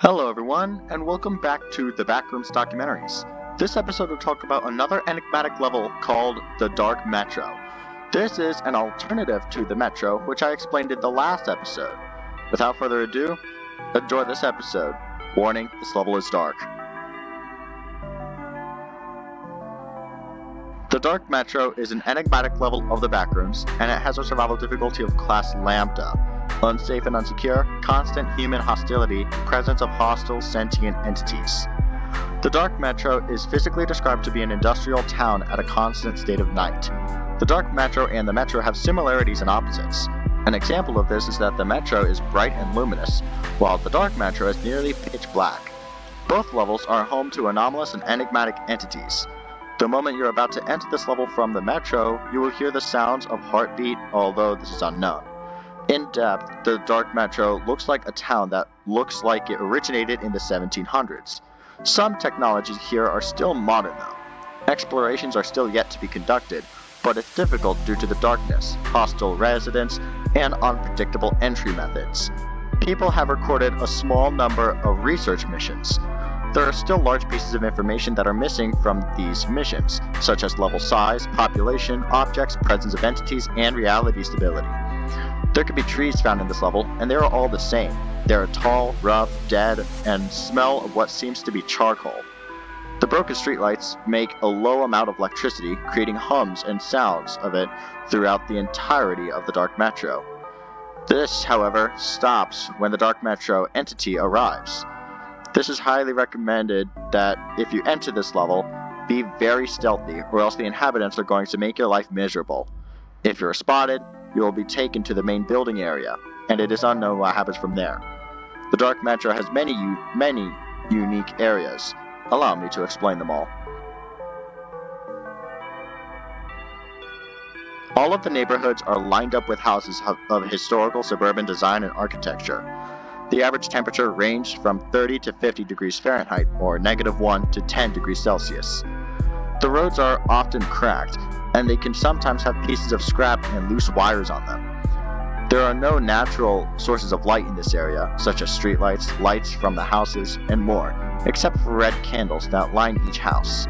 Hello everyone, and welcome back to the Backrooms Documentaries. This episode will talk about another enigmatic level called the Dark Metro. This is an alternative to the Metro, which I explained in the last episode. Without further ado, enjoy this episode. Warning, this level is dark. The Dark Metro is an enigmatic level of the Backrooms, and it has a survival difficulty of class Lambda. Unsafe and unsecure, constant human hostility, presence of hostile sentient entities. The Dark Metro is physically described to be an industrial town at a constant state of night. The Dark Metro and the Metro have similarities and opposites. An example of this is that the Metro is bright and luminous, while the Dark Metro is nearly pitch black. Both levels are home to anomalous and enigmatic entities. The moment you're about to enter this level from the Metro, you will hear the sounds of heartbeat, although this is unknown. In depth, the Dark Metro looks like a town that looks like it originated in the 1700s. Some technologies here are still modern though. Explorations are still yet to be conducted, but it's difficult due to the darkness, hostile residents, and unpredictable entry methods. People have recorded a small number of research missions. There are still large pieces of information that are missing from these missions, such as level size, population, objects, presence of entities, and reality stability. There could be trees found in this level, and they are all the same. They are tall, rough, dead, and smell of what seems to be charcoal. The broken streetlights make a low amount of electricity, creating hums and sounds of it throughout the entirety of the Dark Metro. This, however, stops when the Dark Metro entity arrives. This is highly recommended that if you enter this level, be very stealthy, or else the inhabitants are going to make your life miserable. If you're spotted, you will be taken to the main building area, and it is unknown what happens from there. The Dark Metro has many unique areas. Allow me to explain them all. All of the neighborhoods are lined up with houses of historical suburban design and architecture. The average temperature ranged from 30 to 50 degrees Fahrenheit, or -1 to 10 degrees Celsius. The roads are often cracked, and they can sometimes have pieces of scrap and loose wires on them. There are no natural sources of light in this area, such as streetlights, lights from the houses, and more, except for red candles that line each house.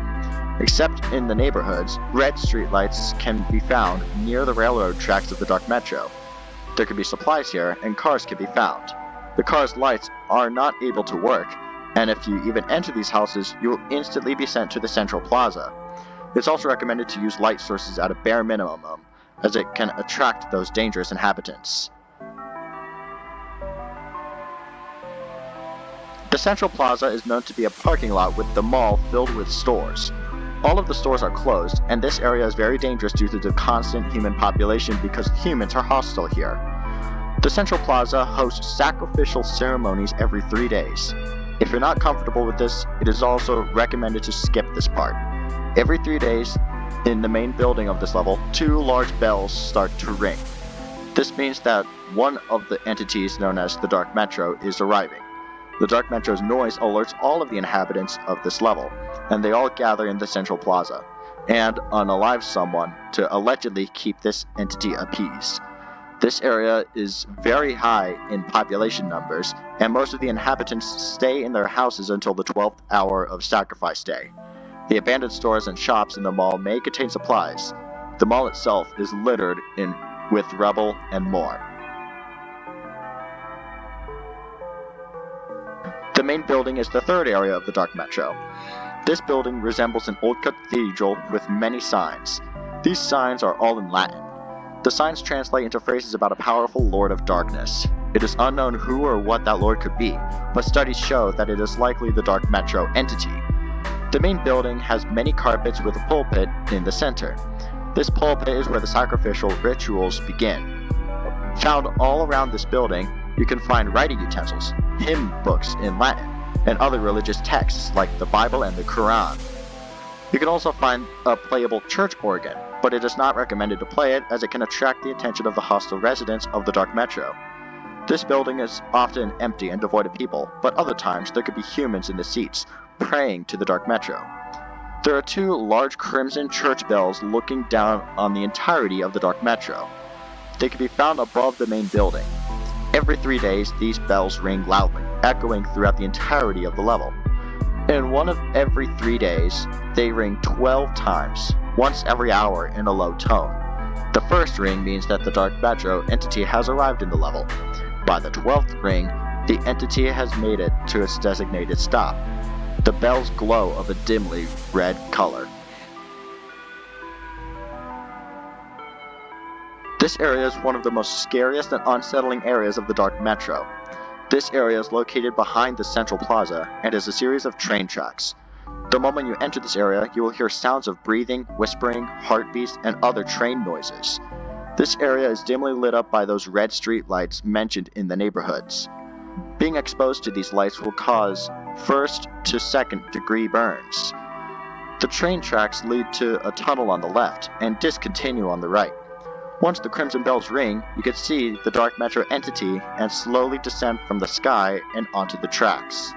Except in the neighborhoods, red streetlights can be found near the railroad tracks of the Dark Metro. There could be supplies here, and cars can be found. The car's lights are not able to work, and if you even enter these houses, you will instantly be sent to the central plaza. It's also recommended to use light sources at a bare minimum, as it can attract those dangerous inhabitants. The central plaza is known to be a parking lot with the mall filled with stores. All of the stores are closed, and this area is very dangerous due to the constant human population because humans are hostile here. The central plaza hosts sacrificial ceremonies every 3 days. If you're not comfortable with this, it is also recommended to skip this part. Every 3 days, in the main building of this level, 2 large bells start to ring. This means that one of the entities known as the Dark Metro is arriving. The Dark Metro's noise alerts all of the inhabitants of this level, and they all gather in the central plaza, and unalive someone to allegedly keep this entity appeased. This area is very high in population numbers, and most of the inhabitants stay in their houses until the 12th hour of sacrifice day. The abandoned stores and shops in the mall may contain supplies. The mall itself is littered with rubble and more. The main building is the third area of the Dark Metro. This building resembles an old cathedral with many signs. These signs are all in Latin. The signs translate into phrases about a powerful Lord of Darkness. It is unknown who or what that Lord could be, but studies show that it is likely the Dark Metro entity. The main building has many carpets with a pulpit in the center. This pulpit is where the sacrificial rituals begin. Found all around this building, you can find writing utensils, hymn books in Latin, and other religious texts like the Bible and the Quran. You can also find a playable church organ, but it is not recommended to play it as it can attract the attention of the hostile residents of the Dark Metro. This building is often empty and devoid of people, but other times there could be humans in the seats, praying to the Dark Metro. There are 2 large crimson church bells looking down on the entirety of the Dark Metro. They can be found above the main building. Every 3 days, these bells ring loudly, echoing throughout the entirety of the level. In one of every 3 days, they ring 12 times, once every hour in a low tone. The first ring means that the Dark Metro entity has arrived in the level. By the 12th ring, the entity has made it to its designated stop. The bells glow of a dimly red color. This area is one of the most scariest and unsettling areas of the Dark Metro. This area is located behind the Central Plaza and is a series of train tracks. The moment you enter this area, you will hear sounds of breathing, whispering, heartbeats, and other train noises. This area is dimly lit up by those red street lights mentioned in the neighborhoods. Being exposed to these lights will cause first to second degree burns. The train tracks lead to a tunnel on the left and discontinue on the right. Once the crimson bells ring, you can see the Dark Metro entity and slowly descend from the sky and onto the tracks.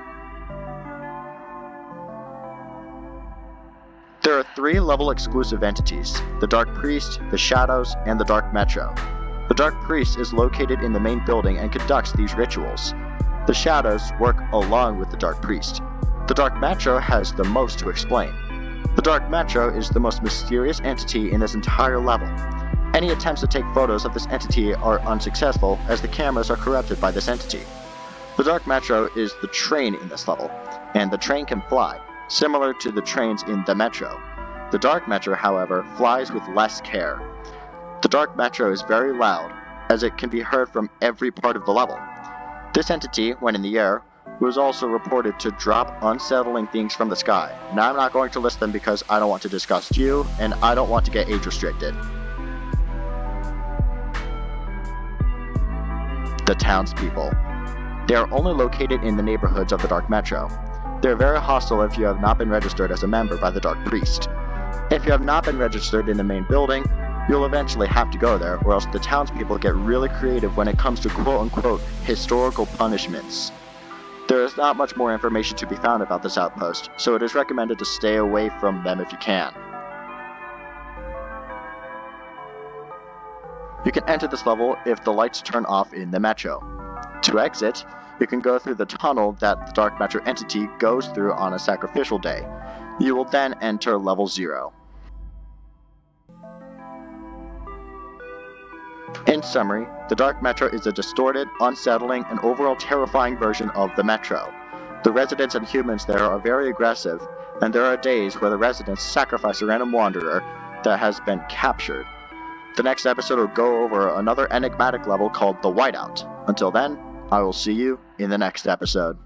There are 3 level exclusive entities: the Dark Priest, the Shadows, and the Dark Metro. The Dark Priest is located in the main building and conducts these rituals. The Shadows work along with the Dark Priest. The Dark Metro has the most to explain. The Dark Metro is the most mysterious entity in this entire level. Any attempts to take photos of this entity are unsuccessful, as the cameras are corrupted by this entity. The Dark Metro is the train in this level, and the train can fly, similar to the trains in the Metro. The Dark Metro, however, flies with less care. The Dark Metro is very loud, as it can be heard from every part of the level. This entity, when in the air, was also reported to drop unsettling things from the sky. Now I'm not going to list them because I don't want to disgust you, and I don't want to get age restricted. The townspeople. They are only located in the neighborhoods of the Dark Metro. They are very hostile if you have not been registered as a member by the Dark Priest. If you have not been registered in the main building, you'll eventually have to go there, or else the townspeople get really creative when it comes to quote-unquote historical punishments. There is not much more information to be found about this outpost, so it is recommended to stay away from them if you can. You can enter this level if the lights turn off in the Metro. To exit, you can go through the tunnel that the Dark Metro entity goes through on a sacrificial day. You will then enter level 0. In summary, the Dark Metro is a distorted, unsettling, and overall terrifying version of the Metro. The residents and humans there are very aggressive, and there are days where the residents sacrifice a random wanderer that has been captured. The next episode will go over another enigmatic level called the Whiteout. Until then, I will see you in the next episode.